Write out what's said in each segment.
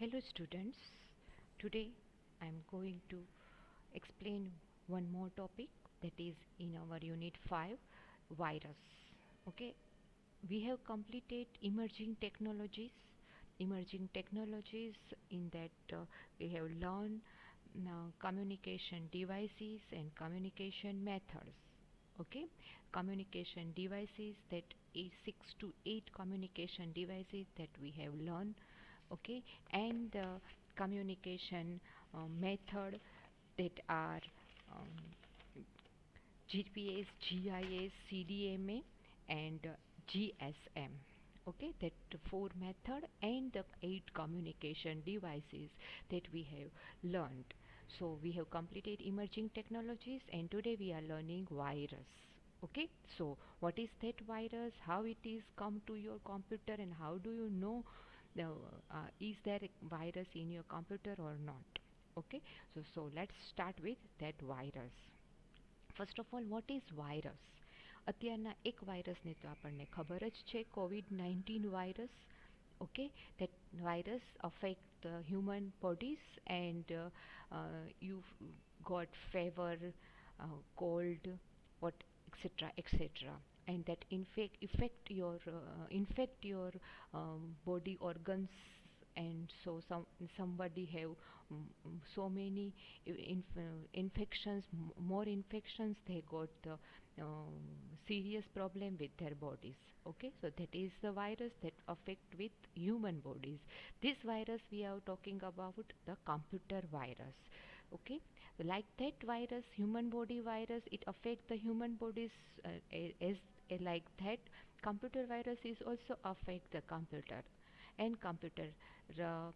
Hello students, today I am going to explain one more topic that is in our unit 5 virus. Okay, we have completed emerging technologies in that we have learned communication devices and communication methods. Okay, communication devices, that is 6 to 8 communication devices that we have learned. Okay, and the communication method that are um, GPS, GIS, CDMA, and GSM. Okay, that four method and the 8 communication devices that we have learned. So we have completed emerging technologies, and today we are learning virus. Okay, so what is that virus, how it is come to your computer, and how do you know the is there a virus in your computer or not. Okay, so let's start with that virus. First of all what is virus? અત્યારના એક વાયરસને તો આપણને ખબર જ છે, COVID-19 virus. Okay, that virus affect the human bodies, and you've got fever, cold, what, etc., etc., and that infect your body organs. And so somebody have so many infections, more infections, they got the serious problem with their bodies. Okay, so that is the virus that affect with human bodies. This virus we are talking about the computer virus. Okay, like that virus, human body virus, it affect the human bodies as like that. Computer virus is also affect the computer and computer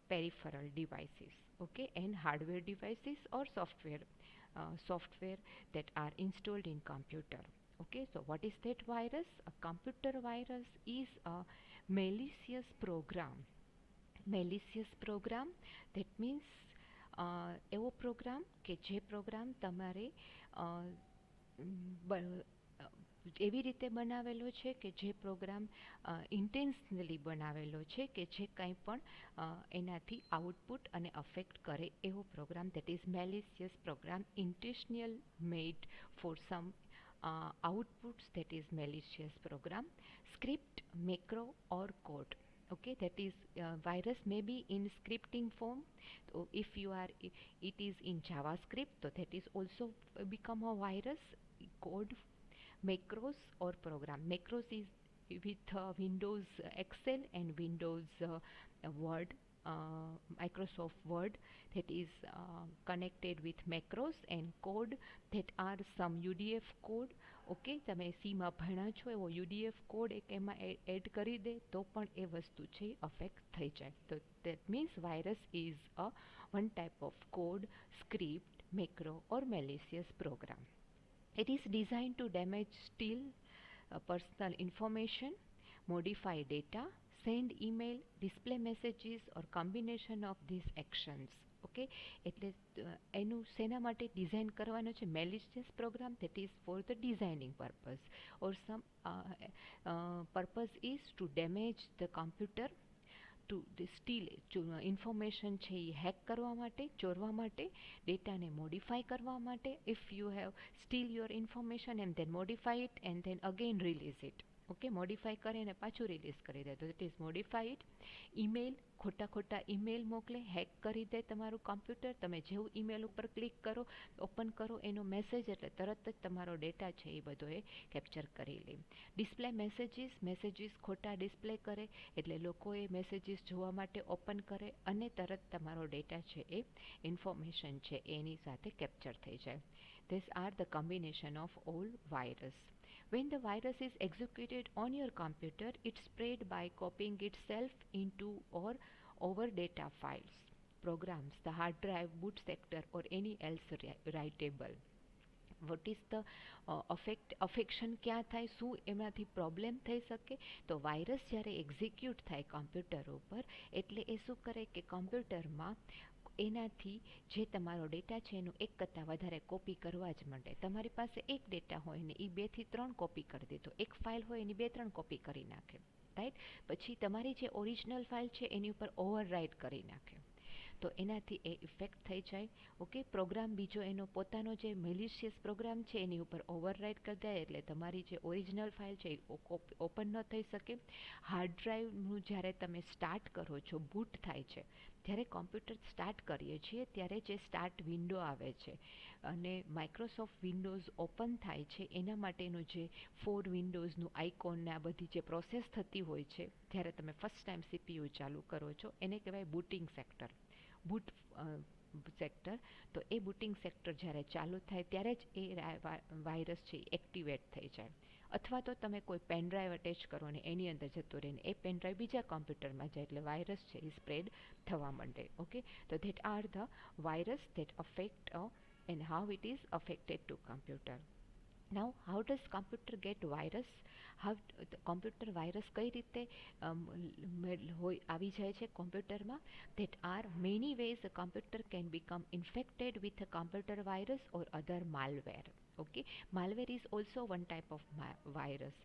peripheral devices. Okay, and hardware devices or software that are installed in computer. Okay, so what is that virus? A computer virus is a malicious program. Malicious program, that means એવો program કે જે programme તમારે એવી રીતે બનાવેલો છે કે જે પ્રોગ્રામ ઇન્ટેન્શનલી બનાવેલો છે કે જે કંઈ પણ એનાથી આઉટપુટ અને અફેક્ટ કરે એવો program, that is malicious program, intentional made for some outputs, that is malicious program. Script, macro or code. Okay, that is virus may be in scripting form. So if you are it is in JavaScript, so that is also become a virus. Code, macros or program. Macros is with Windows Excel and Windows Word, Microsoft Word, that is connected with macros. And code, that are some UDF code. Okay, તમે સીમાં ભણ્યા છો એવો UDF code એક એમાં add કરી દે તો પણ એ વસ્તુ છે અફેક્ટ થઈ જાય. તો that means virus is a one type of code, script, macro or malicious program. It is designed to damage, steal personal information, modify data, send email, display messages, or combination of these actions. Okay, એટલે એનું શેના માટે design કરવાનો છે? Malicious program, that is for the designing purpose or some purpose is to damage the computer, to steal information છે એ hack કરવા માટે, ચોરવા માટે, ડેટાને મોડિફાઈ કરવા માટે. If you have steel your information and then modify it and then again release it. Okay, modify કરે અને પાછું રિલીઝ કરી દે, તો ઇટ ઇઝ મોડિફાઈડ. ઈમેલ, ખોટા ઈમેલ મોકલે, હેક કરી દે તમારું કમ્પ્યુટર. તમે જેવું ઈમેલ ઉપર ક્લિક કરો, ઓપન કરો એનો મેસેજ, એટલે તરત જ તમારો ડેટા છે એ બધો એ કેપ્ચર કરી લે. ડિસ્પ્લે મેસેજીસ ખોટા ડિસ્પ્લે કરે, એટલે લોકો એ મેસેજીસ જોવા માટે ઓપન કરે અને તરત તમારો ડેટા છે એ ઇન્ફોર્મેશન છે એની સાથે કેપ્ચર થઈ જાય. These are the combination of all virus. When the virus is executed on your computer, it spread by copying itself into or over data files, programs, the hard drive, boot sector, or any else writable. What is the affection ક્યાં થાય, શું એમાંથી problem થઈ શકે? તો virus જ્યારે execute થાય computer ઉપર, એટલે એ શું કરે કે કમ્પ્યુટરમાં એનાથી જે તમારો ડેટા છે એનું એક કરતાં વધારે કોપી કરવા જ માંડે. તમારી પાસે એક ડેટા હોય ને એ 2 થી 3 કોપી કરી દે, તો એક ફાઇલ હોય એની 2-3 કોપી કરી નાખે, રાઈટ. પછી તમારી જે ઓરિજિનલ ફાઇલ છે એની ઉપર ઓવર રાઇટ કરી નાખે. તો એનાથી એ ઇફેક્ટ થઈ જાય. ઓકે, પ્રોગ્રામ બીજો એનો પોતાનો જે મેલિશિયસ પ્રોગ્રામ છે એની ઉપર ઓવરરાઇડ કરી દે, એટલે તમારી જે ઓરિજિનલ ફાઇલ છે એ ઓપન ન થઈ શકે. હાર્ડ ડ્રાઈવનું જ્યારે તમે સ્ટાર્ટ કરો છો, બૂટ થાય છે, જ્યારે કોમ્પ્યુટર સ્ટાર્ટ કરીએ છીએ ત્યારે જે સ્ટાર્ટ વિન્ડો આવે છે અને માઇક્રોસોફ્ટ વિન્ડોઝ ઓપન થાય છે એના માટેનું જે ફોર વિન્ડોઝનું આઇકોન ને આ બધી જે પ્રોસેસ થતી હોય છે જ્યારે તમે ફર્સ્ટ ટાઈમ સીપીયુ ચાલુ કરો છો એને કહેવાય બૂટિંગ સેક્ટર, બૂટ સેક્ટર. તો એ બૂટિંગ સેક્ટર જ્યારે ચાલુ થાય ત્યારે જ એ વાયરસ છે એ એક્ટિવેટ થઈ જાય. અથવા તો તમે કોઈ પેનડ્રાઈવ અટેચ કરો ને એની અંદર જતો રહીને એ પેનડ્રાઈવ બીજા કોમ્પ્યુટરમાં જાય એટલે વાયરસ છે એ સ્પ્રેડ થવા માંડે. ઓકે, તો that are the virus that affect and how it is affected to computer. Now, how does computer get virus? How computer virus કઈ રીતે આવી જાય છે કોમ્પ્યુટરમાં? That are many ways a computer can become infected with a computer virus or other malware. Okay, malware is also one type of virus.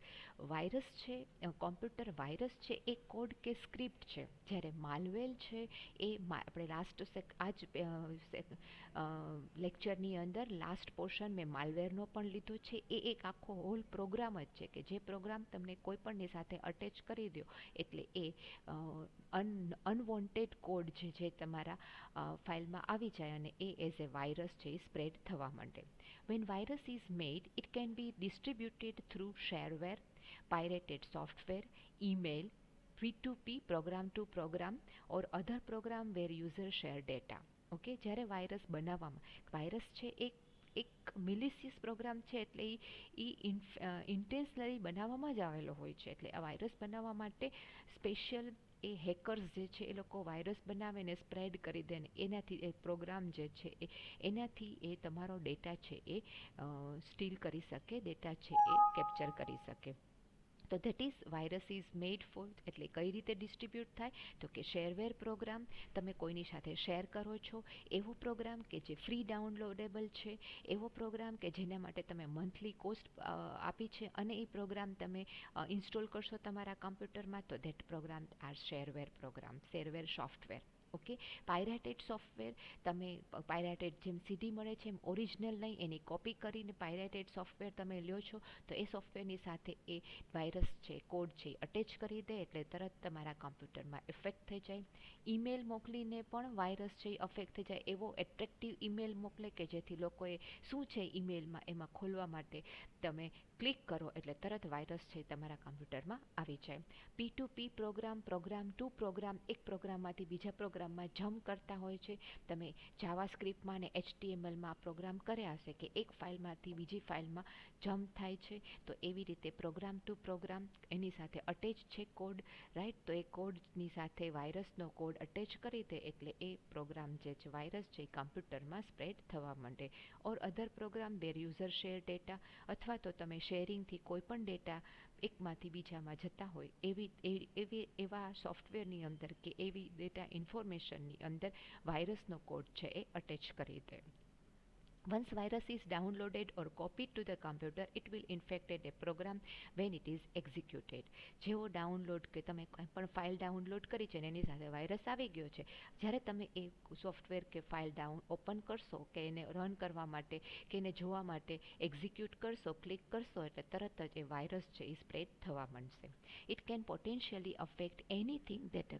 Virus છે, computer virus છે એ code કે script છે, જ્યારે માલવેર છે એ આપણે લાસ્ટ આ જ લેક્ચરની અંદર લાસ્ટ પોર્શન મેં માલવેરનો પણ લીધો છે. એ એક આખો હોલ પ્રોગ્રામ જ છે કે જે પ્રોગ્રામ તમને કોઈ પણની સાથે અટેચ કરી દો એટલે એ અનવોન્ટેડ કોડ છે જે તમારા ફાઇલમાં આવી જાય અને એ એઝ એ વાયરસ છે એ સ્પ્રેડ થવા માંડે. When virus is made, it can be distributed through shareware, pirated software, email, P2P, program to program, or other program where user share data. Okay, જ્યારે વાયરસ બનાવવામાં, વાયરસ છે એક મિલિશિયસ programme છે એટલે એ intentionally બનાવવામાં જ આવેલો હોય છે. એટલે આ વાયરસ બનાવવા માટે સ્પેશિયલ એ હેકર્સ જે છે એ લોકો વાયરસ બનાવે ને સ્પ્રેડ કરી દે ને એનાથી એ પ્રોગ્રામ જે છે એનાથી એ તમારો ડેટા છે એ સ્ટીલ કરી શકે, ડેટા છે એ કેપ્ચર કરી શકે. તો that is virus is made four, એટલે કઈ રીતે ડિસ્ટ્રીબ્યુટ થાય તો કે શેરવેર પ્રોગ્રામ, તમે કોઈની સાથે શેર કરો છો એવો પ્રોગ્રામ કે જે ફ્રી ડાઉનલોડેબલ છે, એવો પ્રોગ્રામ કે જેના માટે તમે મંથલી કોસ્ટ આપી છે અને એ પ્રોગ્રામ તમે ઇન્સ્ટોલ કરશો તમારા કમ્પ્યુટરમાં તો that program are shareware program, shareware software. Okay, pirated software, તમે પાયરેટેડ જેમ સીડી મળે છે એમ ઓરિજિનલ નહીં એની કોપી કરીને પાયરેટેડ સોફ્ટવેર તમે લ્યો છો તો એ સોફ્ટવેરની સાથે એ વાયરસ છે, કોડ છે અટેચ કરી દે એટલે તરત તમારા કમ્પ્યુટરમાં ઇફેક્ટ થઈ જાય. ઈમેલ મોકલીને પણ વાયરસ છે અફેક્ટ થઈ જાય, એવો એટ્રેક્ટિવ ઈમેલ મોકલે કે જેથી લોકોએ શું છે ઈમેલમાં એમાં ખોલવા માટે તમે ક્લિક કરો એટલે તરત વાયરસ છે તમારા કમ્પ્યુટરમાં આવી જાય. P2P programme, programme two programme, એક પ્રોગ્રામમાંથી બીજા પ્રોગ્રામમાં જમ્પ કરતા હોય છે. તમે જાવા સ્ક્રિપ્ટમાં અને HTMLમાં પ્રોગ્રામ કર્યા હશે કે એક ફાઇલમાંથી બીજી ફાઇલમાં જમ્પ થાય છે, તો એવી રીતે પ્રોગ્રામ ટુ પ્રોગ્રામ એની સાથે અટેચ છે કોડ, રાઈટ. તો એ કોડની સાથે વાયરસનો કોડ અટેચ કરી દે એટલે એ પ્રોગ્રામ જે છે વાયરસ છે એ કમ્પ્યુટરમાં સ્પ્રેડ થવા માંડે. ઓર અધર પ્રોગ્રામ વેર યુઝર શેર ડેટા, અથવા તો તમે શેરિંગથી કોઈ પણ ડેટા એકમાંથી બીજામાં જતા હોય એવા સોફ્ટવેરની અંદર કે એવી ડેટા ઇન્ફોર્મેશનની અંદર વાયરસનો કોડ છે એ અટેચ કરી દે. Once virus is downloaded or copied to the computer, it will infect a program when it is executed. જેવો ડાઉનલોડ કે તમે કોઈ પણ ફાઇલ ડાઉનલોડ કરી છે ને એની સાથે વાયરસ આવી ગયો છે, જ્યારે તમે એ સોફ્ટવેર કે ફાઇલ ઓપન કરશો કે એને રન કરવા માટે કે એને જોવા માટે એક્ઝિક્યુટ કરશો, ક્લિક કરશો એટલે તરત જ એ વાયરસ છે એ સ્પ્રેડ થવા માંડશે. It can potentially affect anything that a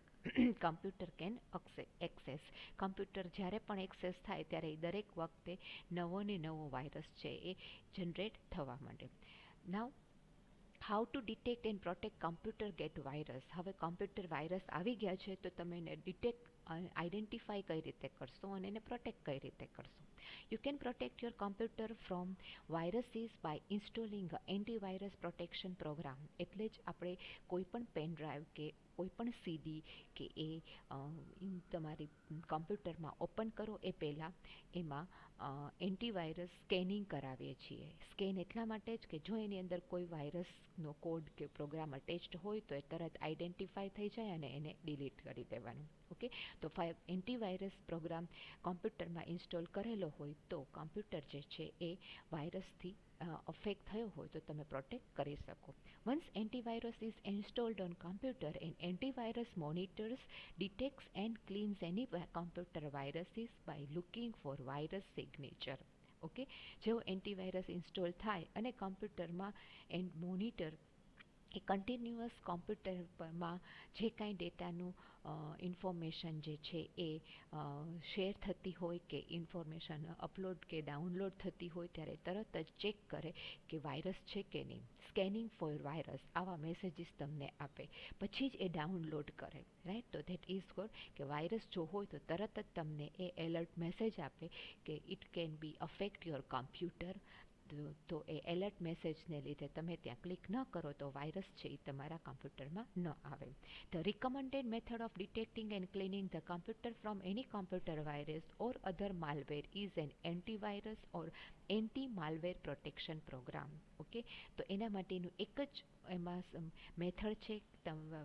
computer can access. Computer જ્યારે પણ એક્સેસ થાય ત્યારે દરેક વખતે નવો ને નવો વાયરસ છે એ જનરેટ થવા માંડે. Now how to detect and protect computer get virus. હવે કમ્પ્યુટર વાયરસ આવી ગયા છે તો તમે એને ડિટેક્ટ આઈડેન્ટિફાઈ કઈ રીતે કરશો અને એને પ્રોટેક્ટ કઈ રીતે કરશો? You can protect your computer from viruses by installing a antivirus protection program. એટલે જ આપણે કોઈ પણ પેન ડ્રાઈવ કે કોઈ પણ સીડી કે એ તમારી કમ્પ્યુટરમાં ઓપન કરો એ પહેલાં એમાં એન્ટીવાયરસ સ્કેનિંગ કરાવીએ છીએ. સ્કેન એટલા માટે જ કે જો એની અંદર કોઈ વાયરસનો કોડ કે પ્રોગ્રામ અટેચ્ડ હોય તો એ તરત આઈડેન્ટિફાઈ થઈ જાય અને એને ડિલીટ કરી દેવાનું. ઓકે, તો એન્ટીવાયરસ પ્રોગ્રામ કમ્પ્યુટરમાં ઇન્સ્ટોલ કરેલો હોય તો કમ્પ્યુટર જે છે એ વાયરસથી અફેક્ટ થયો હોય તો તમે પ્રોટેક્ટ કરી શકો. Once antivirus is installed on computer, an antivirus monitors, detects and cleans any computer viruses by looking for virus signature. Okay, જેવો એન્ટીવાયરસ ઇન્સ્ટોલ થાય અને કમ્પ્યુટરમાં મોનિટર એ કન્ટિન્યુઅસ કોમ્પ્યુટરમાં જે કાંઈ ડેટાનું ઇન્ફોર્મેશન જે છે એ શેર થતી હોય કે ઇન્ફોર્મેશન અપલોડ કે ડાઉનલોડ થતી હોય ત્યારે તરત જ ચેક કરે કે વાયરસ છે કે નહીં. સ્કેનિંગ ફોર વાયરસ આવા મેસેજીસ તમને આપે, પછી જ એ ડાઉનલોડ કરે, રાઈટ. તો ધેટ ઇઝ ફોર કે વાયરસ જો હોય તો તરત જ તમને એ એલર્ટ મેસેજ આપે કે it can be affect your computer. તો એ એલર્ટ મેસેજને લીધે તમે ત્યાં ક્લિક ન કરો તો વાયરસ છે એ તમારા કમ્પ્યુટરમાં ન આવે. The recommended method of detecting and cleaning the computer from any computer virus or other malware is an antivirus or anti malware protection program. Okay, તો એના માટેનું એક જ એમાં મેથડ છે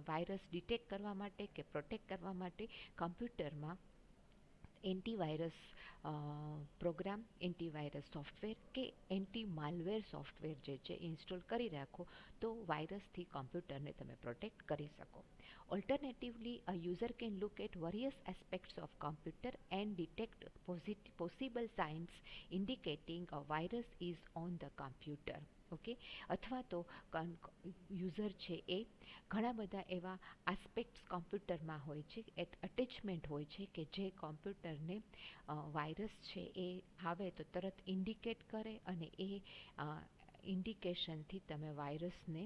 વાયરસ ડિટેક્ટ કરવા માટે કે પ્રોટેક્ટ કરવા માટે કમ્પ્યુટરમાં એન્ટીવાયરસ પ્રોગ્રામ, એન્ટીવાયરસ સોફ્ટવેર કે એન્ટી માલવેર સોફ્ટવેર જે છે ઇન્સ્ટોલ કરી રાખો તો વાયરસથી કમ્પ્યુટરને તમે પ્રોટેક્ટ કરી શકો. Alternatively a user can look at various aspects of computer and detect possible signs indicating a virus is on the computer. Okay, અથવા તો યુઝર છે એ ઘણા બધા એવા આસ્પેક્ટ્સ કમ્પ્યુટરમાં હોય છે, અટેચમેન્ટ હોય છે કે જે કમ્પ્યુટરને વાયરસ છે એ આવે તો તરત ઇન્ડિકેટ કરે અને એ ઇન્ડિકેશનથી તમે વાયરસને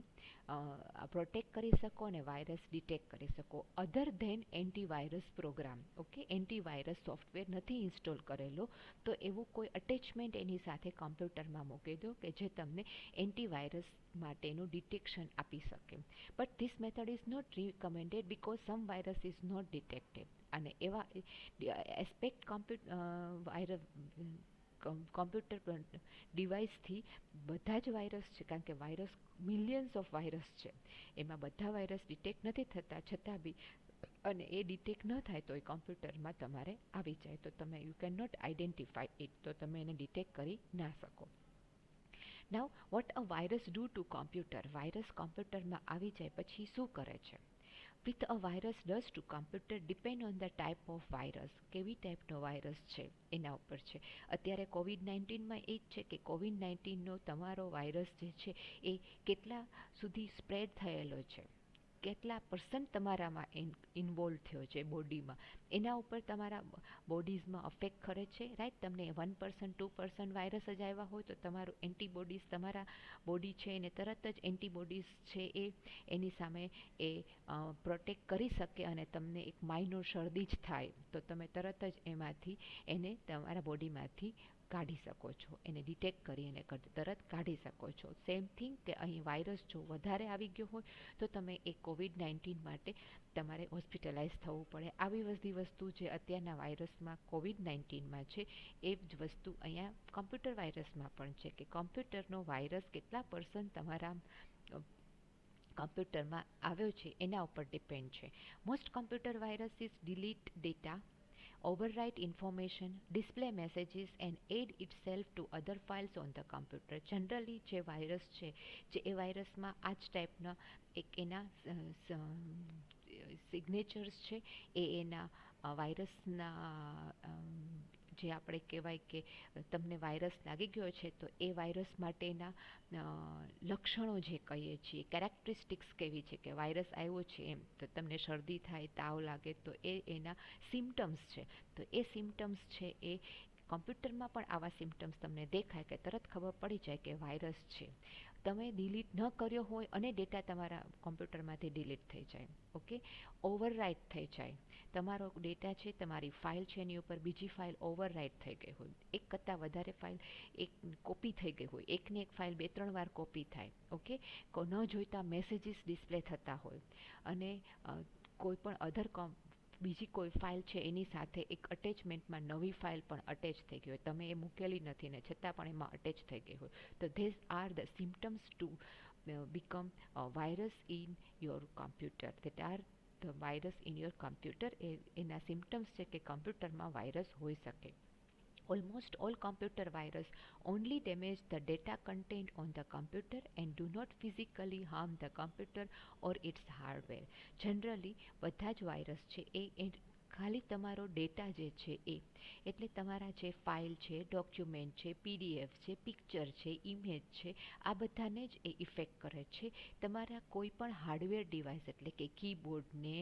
પ્રોટેક્ટ કરી શકો અને વાયરસ ડિટેક્ટ કરી શકો. Other than antivirus program. Okay, antivirus software નથી ઇન્સ્ટોલ કરેલો તો એવું કોઈ અટેચમેન્ટ એની સાથે કમ્પ્યુટરમાં મૂકી દો કે જે તમને એન્ટીવાયરસ માટેનું ડિટેક્શન આપી શકે. But this method is not recommended because some virus is not detected. અને એવા એસ્પેક્ટ કમ્પ્યુટર ડિવાઇસથી બધા જ વાયરસ છે, કારણ કે વાયરસ મિલિયન્સ ઓફ વાયરસ છે, એમાં બધા વાયરસ ડિટેક્ટ નથી થતા છતાં બી અને એ ડિટેક્ટ ન થાય તો એ કમ્પ્યુટરમાં તમારે આવી જાય તો તમે you can not identify it, તો તમે એને ડિટેક્ટ કરી ના શકો. Now what a virus do to computer. Virus કમ્પ્યુટરમાં આવી જાય પછી શું કરે છે? With a virus does to computer depend on the type of virus. કેવી ટાઈપનો વાયરસ છે એના ઉપર છે. અત્યારે કોવિડ-19માં એ જ છે કે કોવિડ-19નો તમારો વાયરસ જે છે એ કેટલા સુધી સ્પ્રેડ થયેલો છે, કેટલા પર્સન્ટ તમારામાં ઇન્વોલ્વ થયો છે બોડીમાં, એના ઉપર તમારા બોડીઝમાં અફેક્ટ કરે છે, રાઈટ. તમને 1% 2% વાયરસ જ આવ્યા હોય તો તમારું એન્ટીબોડીઝ તમારા બોડી છે એને તરત જ એન્ટીબોડીઝ છે એ એની સામે એ પ્રોટેક્ટ કરી શકે અને તમને એક માઇનોર શરદી જ થાય તો તમે તરત જ એમાંથી એને તમારા બોડીમાંથી કાઢી શકો છો, એને ડિટેક્ટ કરી અને તરત કાઢી શકો છો. સેમ થિંગ કે અહીં વાયરસ જો વધારે આવી ગયો હોય તો તમે એ કોવિડ-19 માટે તમારે હોસ્પિટલાઇઝ થવું પડે. આવી બધી વસ્તુ જે અત્યારના વાયરસમાં કોવિડ-19માં છે એ જ વસ્તુ અહીંયા કમ્પ્યુટર વાયરસમાં પણ છે કે કમ્પ્યુટરનો વાયરસ કેટલા પર્સન્ટ તમારા કમ્પ્યુટરમાં આવ્યો છે એના ઉપર ડિપેન્ડ છે. Most computer viruses delete data, overwrite information, display messages and add itself to other files on the computer. Generally જે વાયરસ છે જે એ વાયરસમાં આ જ ટાઈપના એક એના સિગ્નેચર્સ છે એ એના વાયરસના જે આપણે કહેવાય કે તમને વાયરસ લાગી ગયો છે તો એ વાયરસ માટેના લક્ષણો જે કહીએ છીએ, કેરેક્ટરિસ્ટિક્સ કેવી છે કે વાયરસ આવ્યો છે એમ તો તમને શરદી થાય, તાવ લાગે તો એ એના સિમ્ટમ્સ છે. તો એ સિમ્ટમ્સ છે એ કમ્પ્યુટરમાં પણ આવા સિમ્ટમ્સ તમને દેખાય કે તરત ખબર પડી જાય કે વાયરસ છે. તમે ડિલીટ ન કર્યો હોય અને ડેટા તમારા કમ્પ્યુટરમાંથી ડિલીટ થઈ જાય. ઓકે, ઓવરરાઇટ થઈ જાય, તમારો ડેટા છે તમારી ફાઇલ છે એની ઉપર બીજી ફાઇલ ઓવરરાઇટ થઈ ગઈ હોય, એક કરતાં વધારે ફાઇલ એક કોપી થઈ ગઈ હોય, એકને એક ફાઇલ 2-3 વાર કોપી થાય. ઓકે, ન જોઈતા મેસેજીસ ડિસ્પ્લે થતા હોય અને કોઈ પણ અધર બીજી કોઈ ફાઇલ છે એની સાથે એક અટેચમેન્ટમાં નવી ફાઇલ પણ અટેચ થઈ ગઈ હોય, તમે એ મૂકેલી નથી ને છતાં પણ એમાં અટેચ થઈ ગઈ હોય, તો this are the symptoms to become a virus in your computer. That are the virus in your computer. એના સિમ્ટમ્સ છે કે કમ્પ્યુટરમાં વાયરસ હોઈ શકે. Almost all computer virus only damage the data content on the computer and do not physically harm the computer or its hardware. Generally બધા જ virus છે એ ખાલી તમારો ડેટા જે છે એ એટલે તમારા જે ફાઇલ છે, ડોક્યુમેન્ટ છે, પીડીએફ છે, પિક્ચર છે, ઇમેજ છે, આ બધાને જ એ ઇફેક્ટ કરે છે. તમારા કોઈ પણ હાર્ડવેર ડિવાઇસ એટલે કે કીબોર્ડને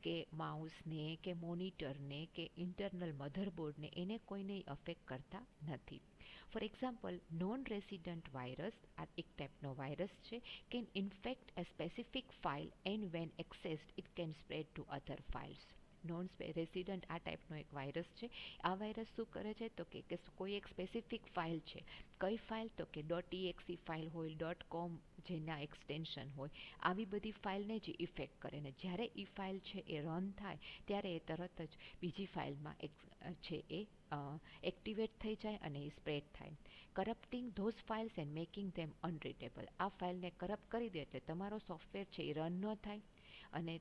કે માઉસને કે મોનિટરને કે ઇન્ટરનલ મધરબોર્ડને એને કોઈને અફેક્ટ કરતા નથી. For example, non resident virus આ એક ટાઈપનો વાયરસ છે can infect a specific file and when accessed it can spread to other files. Non resident આ ટાઈપનો એક વાયરસ છે. આ વાયરસ શું કરે છે તો કે કોઈ એક સ્પેસિફિક ફાઇલ છે. કઈ ફાઇલ તો કે .exe ફાઇલ હોય, .com જેના એક્સટેન્શન હોય, આવી બધી ફાઇલને જ ઇફેક્ટ કરે ને જ્યારે એ ફાઇલ છે એ રન થાય ત્યારે એ તરત જ બીજી ફાઇલમાં છે એ એક્ટિવેટ થઈ જાય અને એ સ્પ્રેડ થાય. કરપ્ટિંગ ધોઝ ફાઇલ્સ એન્ડ મેકિંગ ધેમ અનરીડેબલ. આ ફાઇલને કરપ્ટ કરી દે એટલે તમારો સોફ્ટવેર છે એ રન ન થાય અને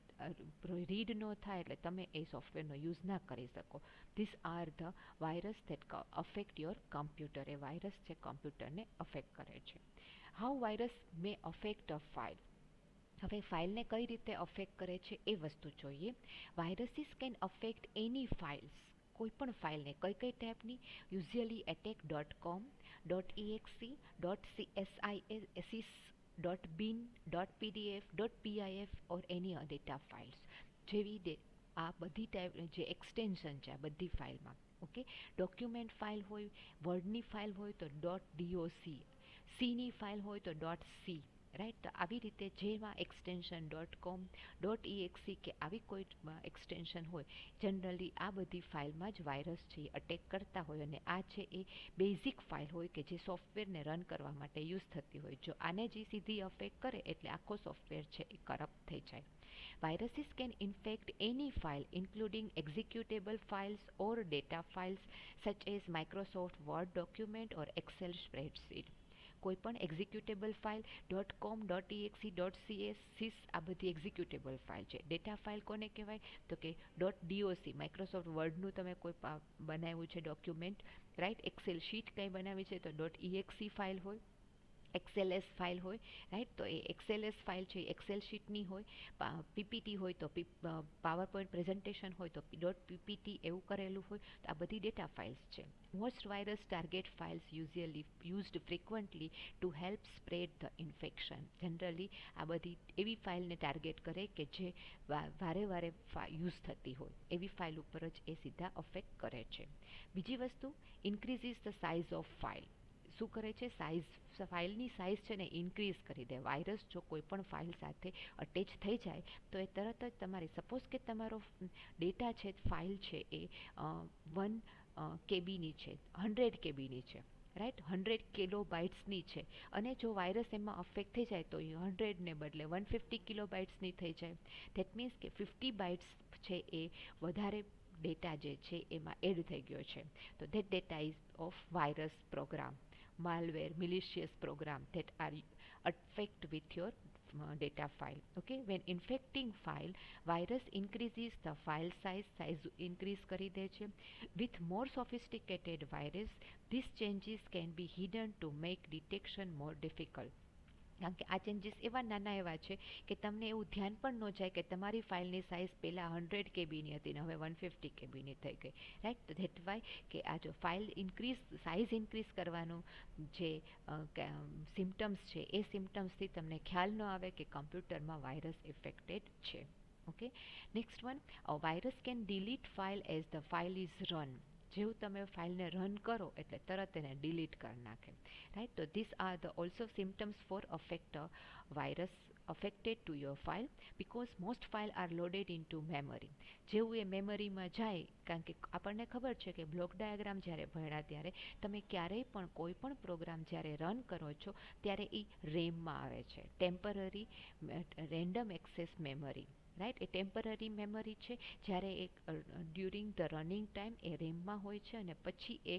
રીડ ન થાય એટલે તમે એ સોફ્ટવેરનો યુઝ ના કરી શકો. This are the virus that affect your computer. A virus છે કમ્પ્યુટરને અફેક્ટ કરે છે. How virus May affect a file. હવે ફાઇલને કઈ રીતે અફેક્ટ કરે છે એ વસ્તુ જોઈએ. Viruses can affect any files. કોઈ પણ ફાઇલને કઈ ટાઈપની? Usually attack .com, .exe, .csis, .bin, .pdf, .pif or any data files. જેવી આ બધી ટાઈપ જે એક્સટેન્શન છે આ બધી ફાઇલમાં. ઓકે, ડોક્યુમેન્ટ ફાઇલ હોય, વર્ડની ફાઇલ હોય તો .doc, સીની ફાઇલ હોય તો .c, રાઈટ. તો આવી રીતે જેમાં એક્સટેન્શન .com, .exe કે આવી કોઈ એક્સટેન્શન હોય, જનરલી આ બધી ફાઇલમાં જ વાયરસ છે એ અટેક કરતા હોય અને આ છે એ બેઝિક ફાઇલ હોય કે જે સોફ્ટવેરને રન કરવા માટે યુઝ થતી હોય. જો આને જે સીધી અફેક્ટ કરે એટલે આખો સોફ્ટવેર છે એ કરપ્ટ થઈ જાય. Viruses can infect any file, including executable files or data files such as Microsoft Word document or Excel spreadsheet. કોઈ પણ executable file .com, .exe, .csis આ બધી એક્ઝિક્યુટેબલ ફાઇલ છે. ડેટા ફાઇલ કોને કહેવાય તો કે .doc, માઇક્રોસોફ્ટ વર્ડનું તમે કોઈ બનાવ્યું છે ડોક્યુમેન્ટ, રાઈટ. એક્સેલ શીટ કંઈ બનાવી છે તો .exe ફાઇલ હોય, XLS ફાઇલ હોય, રાઈટ. તો એ XLS ફાઇલ છે એક્સેલ શીટની હોય. પીપીટી હોય તો પાવર પોઈન્ટ પ્રેઝન્ટેશન હોય તો .ppt એવું કરેલું હોય. તો આ બધી ડેટા ફાઇલ્સ છે. Most virus target files usually used frequently to help spread the infection. Generally આ બધી એવી ફાઇલને ટાર્ગેટ કરે કે જે વારે વારે યુઝ થતી હોય એવી ફાઇલ ઉપર જ એ સીધા અફેક્ટ કરે છે. બીજી વસ્તુ, increases the size of file. શું કરે છે? ફાઇલની સાઇઝ છે ને ઇન્ક્રીઝ કરી દે. વાયરસ જો કોઈ પણ ફાઇલ સાથે અટેચ થઈ જાય તો એ તરત જ તમારી, સપોઝ કે તમારો ડેટા છે, ફાઇલ છે એ 1 કેબીની છે, 100 કેબીની છે, રાઈટ, 100 કિલોબાઇટ્સની છે અને જો વાયરસ એમાં અફેક્ટ થઈ જાય તો એ 100ને બદલે 150 કિલોબાઇટ્સની થઈ જાય. ધેટ મીન્સ કે 50 બાઇટ્સ છે એ વધારે ડેટા જે છે એમાં એડ થઈ ગયો છે. તો that data is of virus program, malware, malicious program that are affect with your data file. Okay, when infecting file, virus increases the file size increase કરી દે છે. With more sophisticated virus, these changes can be hidden to make detection more difficult. કારણ કે આ changes એવા નાના એવા છે કે તમને એવું ધ્યાન પણ ન જાય કે તમારી ફાઇલની સાઇઝ પહેલાં 100 કેબીની હતી ને હવે 150 કેબીની થઈ ગઈ, રાઈટ. તો ધેટ વાય કે આ જો ફાઇલ સાઇઝ ઇન્ક્રીઝ કરવાનું જે સિમ્ટમ્સ છે એ સિમ્ટમ્સથી તમને ખ્યાલ ન આવે કે કમ્પ્યુટરમાં વાયરસ ઇફેક્ટેડ છે. Okay, next one, virus can delete file as the file is run. જેવું તમે ફાઇલને રન કરો એટલે તરત એને ડિલીટ કરી નાખે, રાઈટ. તો this are the also symptoms for affect virus affected to your file because most file are loaded in to memory. જેવું એ મેમરીમાં જાય, કારણ કે આપણને ખબર છે કે બ્લોક ડાયાગ્રામ જ્યારે ભણ્યા ત્યારે તમે ક્યારેય પણ કોઈ પણ પ્રોગ્રામ જ્યારે રન કરો છો ત્યારે એ રેમમાં આવે છે, temporary random access memory. Right. એ ટેમ્પરરી મેમરી છે. જ્યારે એ ડ્યુરિંગ ધ રનિંગ ટાઈમ એ રેમમાં હોય છે અને પછી એ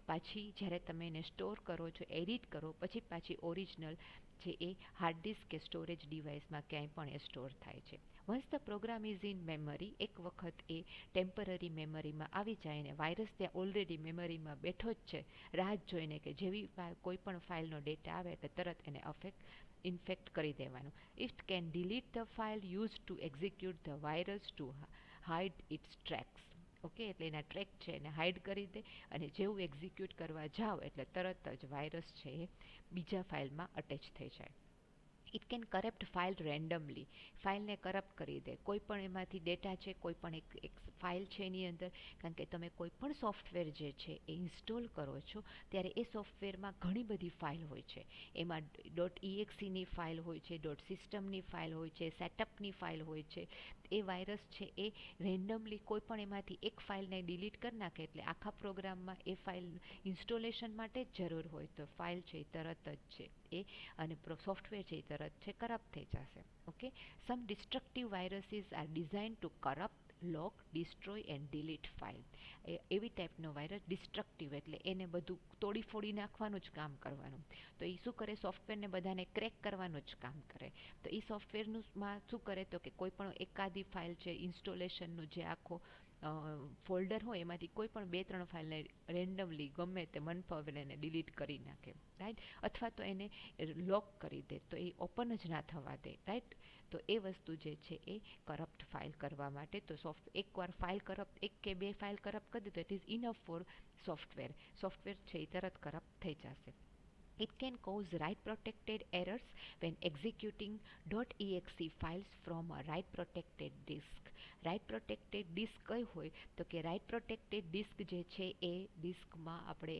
પાછી જ્યારે તમે એને સ્ટોર કરો છો, એડિટ કરો, પછી પાછી ઓરિજિનલ જે એ હાર્ડ ડિસ્ક કે સ્ટોરેજ ડિવાઇસમાં ક્યાંય પણ એ સ્ટોર થાય છે. Once the program is in memory, એક વખત એ ટેમ્પરરી મેમરીમાં આવી જાય ને વાયરસ ત્યાં ઓલરેડી મેમરીમાં બેઠો જ છે રાહ જોઈને કે જેવી કોઈ પણ ફાઇલનો ડેટા આવે એટલે તરત એને ઇન્ફેક્ટ કરી દેવાનું. It can delete the file use to execute the virus to hide its tracks. Okay, એટલે એના ટ્રેક છે એને હાઇડ કરી દે અને જેવું એક્ઝિક્યુટ કરવા જાઓ એટલે તરત જ વાયરસ છે એ બીજા ફાઇલમાં અટેચ થઈ જાય. It can corrupt file randomly, ફાઇલને કરપ્ટ કરી દે. કોઈ પણ એમાંથી ડેટા છે, કોઈ પણ એક ફાઇલ છે એની અંદર, કારણ કે તમે કોઈ પણ સોફ્ટવેર જે છે એ ઇન્સ્ટોલ કરો છો ત્યારે એ સોફ્ટવેરમાં ઘણી બધી ફાઇલ હોય છે. એમાં .execની ફાઇલ હોય છે, .systemની ફાઇલ હોય છે, સેટઅપની ફાઇલ હોય છે. એ વાયરસ છે એ રેન્ડમલી કોઈ પણ એમાંથી એક ફાઇલને ડિલીટ કરી નાખે એટલે આખા પ્રોગ્રામમાં એ ફાઇલ ઇન્સ્ટોલેશન માટે જ જરૂર હોય તો ફાઇલ છે એ તરત જ છે એ અને સોફ્ટવેર છે એ તરત છે કરપ્ટ થઈ જશે. Okay, some destructive viruses are design to corrupt, lock, destroy and delete file. એવી ટાઈપનો વાયરસ ડિસ્ટ્રક્ટિવ એટલે એને બધું તોડી ફોડી નાખવાનું જ કામ કરવાનું. તો એ શું કરે, સોફ્ટવેરને બધાને ક્રેક કરવાનું જ કામ કરે. તો એ સોફ્ટવેરનું માં શું કરે તો કે કોઈ પણ એકાદી ફાઇલ છે ઇન્સ્ટોલેશનનું જે આખો ફોલ્ડર હોય એમાંથી કોઈ પણ 2-3 ફાઇલને રેન્ડમલી ગમે તે મન ફાવે એને ડિલીટ કરી નાખે. રાઈટ. અથવા તો એને લોક કરી દે તો એ ઓપન જ ના થવા દે. રાઈટ. તો એ વસ્તુ જે છે એ કરપ્ટ ફાઇલ કરવા માટે તો એકવાર ફાઇલ કરપ્ટ, એક કે બે ફાઇલ કરપ્ટ કરી દીધો, it is enough four software. Software છે એ તરત કરપ્ટ થઈ જશે. It can cause write protected errors when executing .exe files from a write protected disk. Write protected disk કઈ હોય તો કે રાઇટ પ્રોટેક્ટેડ ડિસ્ક જે છે એ ડિસ્કમાં આપણે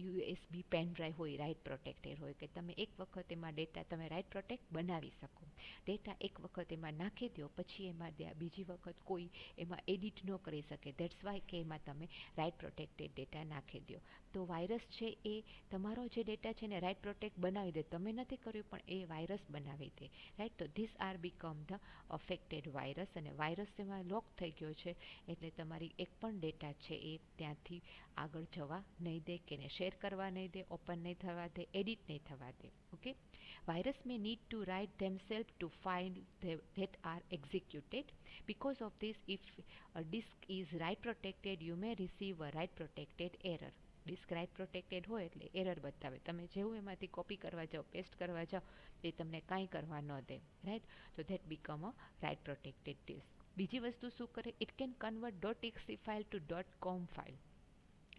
USB પેન ડ્રાઈવ હોય રાઇટ પ્રોટેક્ટેડ હોય કે તમે એક વખત એમાં ડેટા તમે રાઇટ પ્રોટેક્ટ બનાવી શકો. ડેટા એક વખત એમાં નાખી દો પછી એમાં બીજી વખત કોઈ એમાં એડિટ ન કરી શકે. ધેટ્સ વાય કે એમાં તમે રાઇટ પ્રોટેક્ટેડ ડેટા નાખી દો તો વાયરસ છે એ તમારો જે ડેટા છે ને રાઇટ પ્રોટેક્ટ બનાવી દે. તમે નથી કર્યું પણ એ વાયરસ બનાવી દે. રાઈટ. તો this are become the affected virus અને વાયરસ તેમાં લોક થઈ ગયો છે એટલે તમારી એક પણ ડેટા છે એ ત્યાંથી આગળ જવા નહીં દે કે એને શેર કરવા નહીં દે, ઓપન નહીં થવા દે, એડિટ નહીં થવા દે. Okay, virus may need to write themselves to find that are executed. Because of this, if a disk is write protected, you may receive a write protected error. Disk write protected હોય એટલે error બતાવે. તમે જેવું એમાંથી copy કરવા જાઓ, paste કરવા જાઓ એ તમને કાંઈ કરવા ન દે. રાઈટ. તો that become a write protected disk. બીજી વસ્તુ શું કરે, it can convert .exe file to .com file.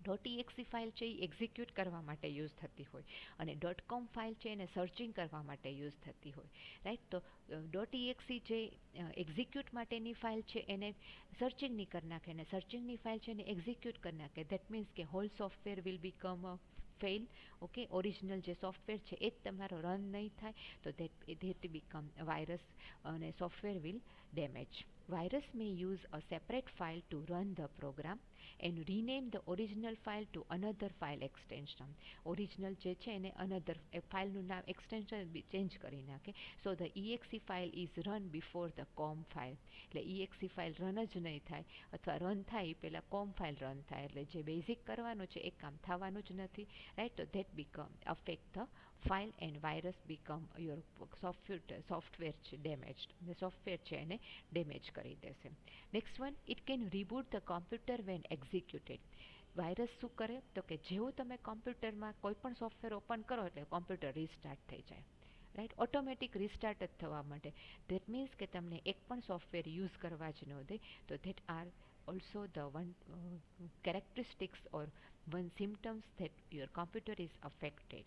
.exe file છે એ એક્ઝિક્યુટ કરવા માટે યુઝ થતી હોય અને .com ફાઇલ છે એને સર્ચિંગ કરવા માટે યુઝ થતી હોય. રાઈટ. તો .exe જે એક્ઝિક્યુટ માટેની ફાઇલ છે એને સર્ચિંગની કરી નાખે અને સર્ચિંગની ફાઇલ છે એને એક્ઝિક્યુટ કરી નાખે. ધેટ મીન્સ કે whole software will become a fail. Okay, original જે સોફ્ટવેર છે એ જ તમારો રન નહીં થાય તો ધેટ બીકમ વાયરસ અને software will damage. Virus may use a separate file to run the program and rename the original file to another file extension. Original જે છે એને another ફાઇલનું નામ એક્સટેન્શન ચેન્જ કરી નાખે. So the exe file is run before the com file. એટલે exe file run જ નહીં થાય અથવા રન થાય પહેલાં com ફાઇલ રન થાય એટલે જે બેઝિક કરવાનું છે એ કામ થવાનું જ નથી. રાઈટ. તો that become affect the file and virus become your software છે ડેમેજ્ડ. સોફ્ટવેર છે એને ડેમેજ કરી દેશે. Next one, it can reboot the computer when executed. Virus શું કરે તો કે જેવું તમે કોમ્પ્યુટરમાં કોઈ પણ સોફ્ટવેર ઓપન કરો એટલે કોમ્પ્યુટર રીસ્ટાર્ટ થઈ જાય. રાઈટ. ઓટોમેટિક રીસ્ટાર્ટ જ થવા માટે. ધેટ મીન્સ કે તમને એક પણ સોફ્ટવેર યુઝ કરવા જ ન દે. તો that are also the one characteristics or one symptoms that your computer is affected.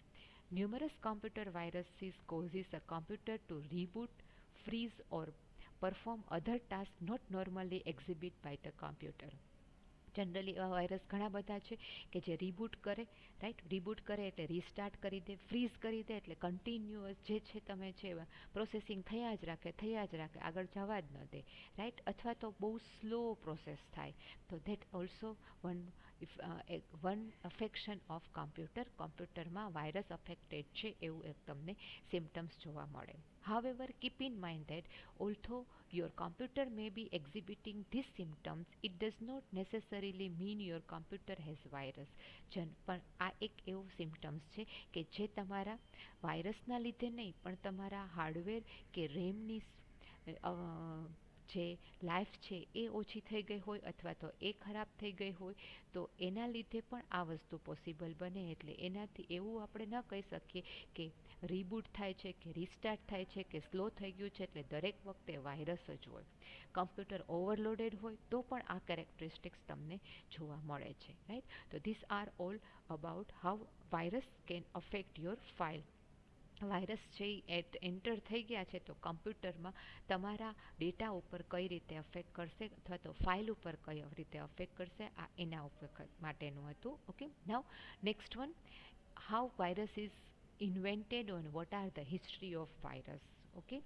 Numerous computer viruses causes a computer to reboot, freeze or perform other tasks not normally exhibited by the computer. Generally એવા virus ઘણા બધા છે કે જે reboot કરે. Right. Reboot કરે એટલે restart કરી દે, ફ્રીઝ કરી દે એટલે કન્ટિન્યુઅસ જે છે તમે છે પ્રોસેસિંગ થયા જ રાખે આગળ જવા જ ન દે. રાઈટ. અથવા તો બહુ સ્લો પ્રોસેસ થાય તો that also one affection of કોમ્પ્યુટરમાં વાયરસ અફેક્ટેડ છે એવું એક તમને સિમ્ટમ્સ જોવા મળે. However, keep in mind that although your computer may be exhibiting these symptoms, it does not necessarily mean your computer has virus. પણ આ એક એવું સિમ્ટમ્સ છે કે જે તમારા વાયરસના લીધે નહીં પણ તમારા હાર્ડવેર કે રેમની જે લાઈફ છે એ ઓછી થઈ ગઈ હોય અથવા તો એ ખરાબ થઈ ગઈ હોય તો એના લીધે પણ આ વસ્તુ પોસિબલ બને. એટલે એનાથી એવું આપણે ન કહી શકીએ કે રીબૂટ થાય છે કે રીસ્ટાર્ટ થાય છે કે સ્લો થઈ ગયું છે એટલે દરેક વખતે વાયરસ જ હોય. કમ્પ્યુટર ઓવરલોડેડ હોય તો પણ આ કેરેક્ટરિસ્ટિક્સ તમને જોવા મળે છે, રાઈટ. તો this are all about how virus can affect your file. Virus છે એ એન્ટર થઈ ગયા છે તો કમ્પ્યુટરમાં તમારા ડેટા ઉપર કઈ રીતે અફેક્ટ કરશે અથવા તો ફાઇલ ઉપર કઈ રીતે અફેક્ટ કરશે, આ એના ઉપર માટેનું હતું. Okay, now next one, how virus is invented and what are the history of virus. Okay,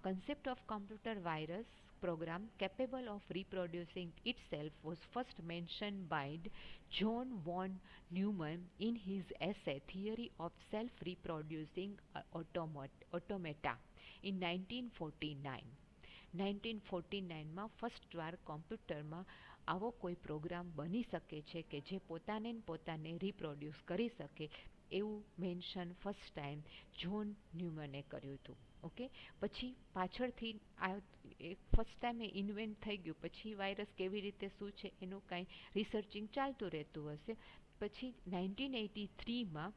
concept of computer virus program capable of reproducing itself was first mentioned by John von Neumann in his essay Theory of Self-Reproducing Automata in 1949. 1949માં first વાર કોમ્પ્યુટરમાં આવો કોઈ programme બની શકે છે કે જે પોતાને પોતાને રિપ્રોડ્યુસ કરી શકે એવું મેન્શન ફર્સ્ટ ટાઈમ જોન ન્યુમને કર્યું હતું. ઓકે, પછી પાછળથી આ ફર્સ્ટ ટાઈમ એ ઇન્વેન્ટ થઈ ગયું, પછી વાયરસ કેવી રીતે શું છે એનું કાંઈ રિસર્ચિંગ ચાલતું રહેતું હશે. પછી 1983માં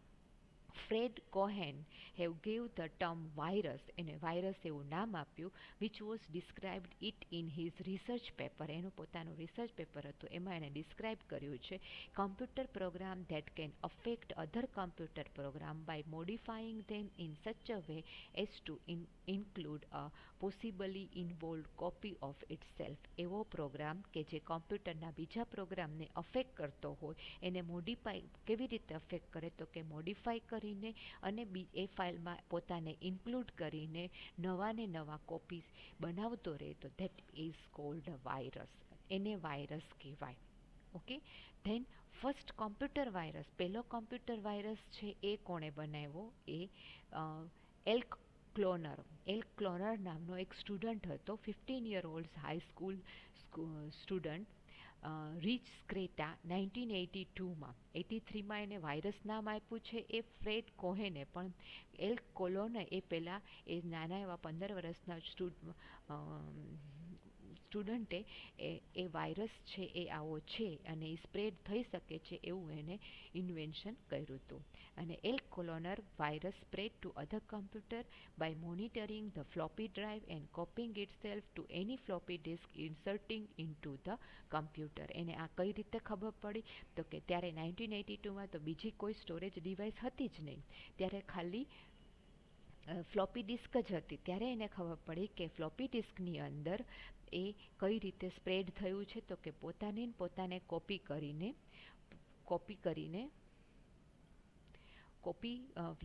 Fred Cohen have gave the term virus, એને વાયરસ એવું નામ આપ્યું, which was described it in his research paper. એનું પોતાનું રિસર્ચ પેપર હતું, એમાં એને ડિસ્ક્રાઇબ કર્યું છે computer program that can affect other computer program by modifying them in such a way as to include a possibly involve copy of itself. એવો program કે જે કોમ્પ્યુટરના બીજા પ્રોગ્રામને અફેક્ટ કરતો હોય એને મોડિફાઈ કેવી રીતે અફેક્ટ કરે તો કે મોડિફાઈ કરીને અને એ ફાઇલમાં પોતાને ઇન્ક્લુડ કરીને નવા ને નવા કોપીઝ બનાવતો રહે તો that is called a virus. એને વાયરસ કહેવાય. Okay, then first computer virus, પહેલો કોમ્પ્યુટર વાયરસ છે એ કોણે બનાવ્યો? એ એલ્ક ક્લોનર. એલ્ક ક્લોનર નામનો એક સ્ટુડન્ટ હતો, 15 year old high school student, Rich Skrenta. 1982માં 83માં એને વાયરસ નામ આપ્યું છે એ ફ્રેડ કોહેને, પણ એલ્ક કોલોને એ પહેલાં એ નાના એવા 15 વર્ષના સ્ટુડન્ટે એ વાયરસ છે એ આવો છે અને એ સ્પ્રેડ થઈ શકે છે એવું એને ઇન્વેન્શન કર્યું હતું. અને Elk Cloner virus spread to other computer by monitoring the floppy drive and copying itself to any floppy disk inserting into the computer. એને આ કઈ રીતે ખબર પડી તો કે ત્યારે 1982માં તો બીજી કોઈ સ્ટોરેજ ડિવાઇસ હતી જ નહીં, ત્યારે ખાલી ફ્લોપી ડિસ્ક જ હતી. ત્યારે એને ખબર પડી કે ફ્લોપી ડિસ્કની અંદર એ કઈ રીતે સ્પ્રેડ થયું છે તો કે પોતાને કોપી કરીને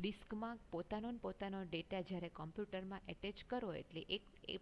ડિસ્કમાં પોતાનો ડેટા જ્યારે કમ્પ્યુટરમાં એટેચ કરો એટલે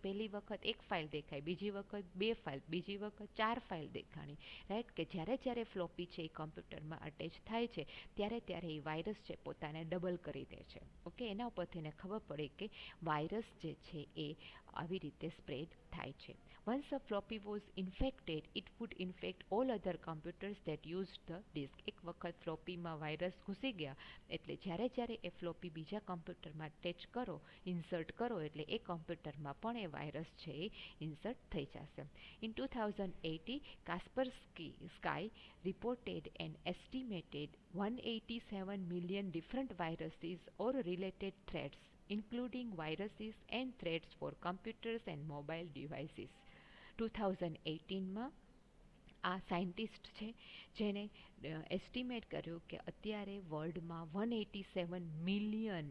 પહેલી વખત એક ફાઇલ દેખાય, બીજી વખત 2 ફાઇલ, બીજી વખત 4 ફાઇલ દેખાણી, રાઈટ. કે જ્યારે ફ્લોપી છે એ કમ્પ્યુટરમાં અટેચ થાય છે ત્યારે એ વાયરસ છે પોતાને ડબલ કરી દે છે. ઓકે, એના ઉપરથી એને ખબર પડે કે વાયરસ જે છે એ આવી રીતે સ્પ્રેડ થાય છે. Once a floppy was infected, it would infect all other computers that used the disk. એક વખત ફ્લોપીમાં વાયરસ ઘૂસી ગયા એટલે જ્યારે એ ફ્લોપી બીજા કમ્પ્યુટરમાં અટેચ કરો, ઇન્સર્ટ કરો એટલે એ કમ્પ્યુટરમાં પણ એ વાયરસ છે એ ઇન્સર્ટ થઈ જશે. In 2080, Kaspersky reported an estimated 187 million different viruses or related threats, including viruses and threats for computers and mobile devices. 2018માં આ સાયન્ટિસ્ટ છે જેને એસ્ટિમેટ કર્યું કે અત્યારે વર્લ્ડમાં 187 મિલિયન,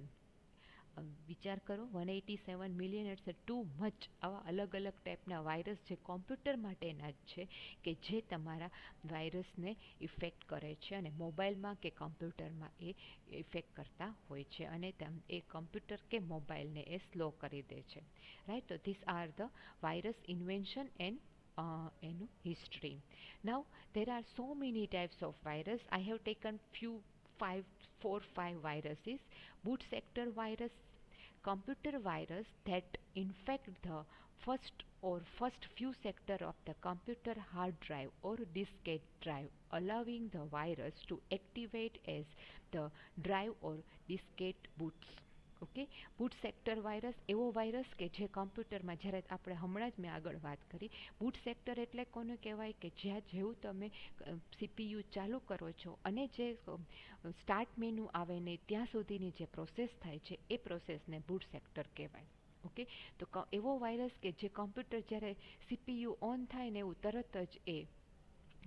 વિચાર કરો 187 મિલિયન એટલે ટુ મચ, આવા અલગ અલગ ટાઈપના વાયરસ જે કોમ્પ્યુટર માટેના જ છે કે જે તમારા વાયરસને ઇફેક્ટ કરે છે અને મોબાઈલમાં કે કમ્પ્યુટરમાં એ ઇફેક્ટ કરતા હોય છે અને એ કમ્પ્યુટર કે મોબાઈલને એ સ્લો કરી દે છે, રાઈટ. તો this are the virus invention and history. Now there are so many types of virus. I have taken 4-5 viruses. Boot sector virus, computer virus that infect the first few sector of the computer hard drive or diskette drive, allowing the virus to activate as the drive or diskette boots. Okay, boot sector virus એવો virus કે જે કમ્પ્યુટરમાં, જ્યારે આપણે હમણાં જ મેં આગળ વાત કરી, બૂટ સેક્ટર એટલે કોને કહેવાય કે જ્યાં જેવું તમે સીપીયુ ચાલુ કરો છો અને જે સ્ટાર્ટ મેનુ આવે ને ત્યાં સુધીની જે પ્રોસેસ થાય છે એ પ્રોસેસને બૂટ સેક્ટર કહેવાય. ઓકે, તો એવો વાયરસ કે જે કમ્પ્યુટર જ્યારે સીપીયુ ઓન થાય ને એવું તરત જ એ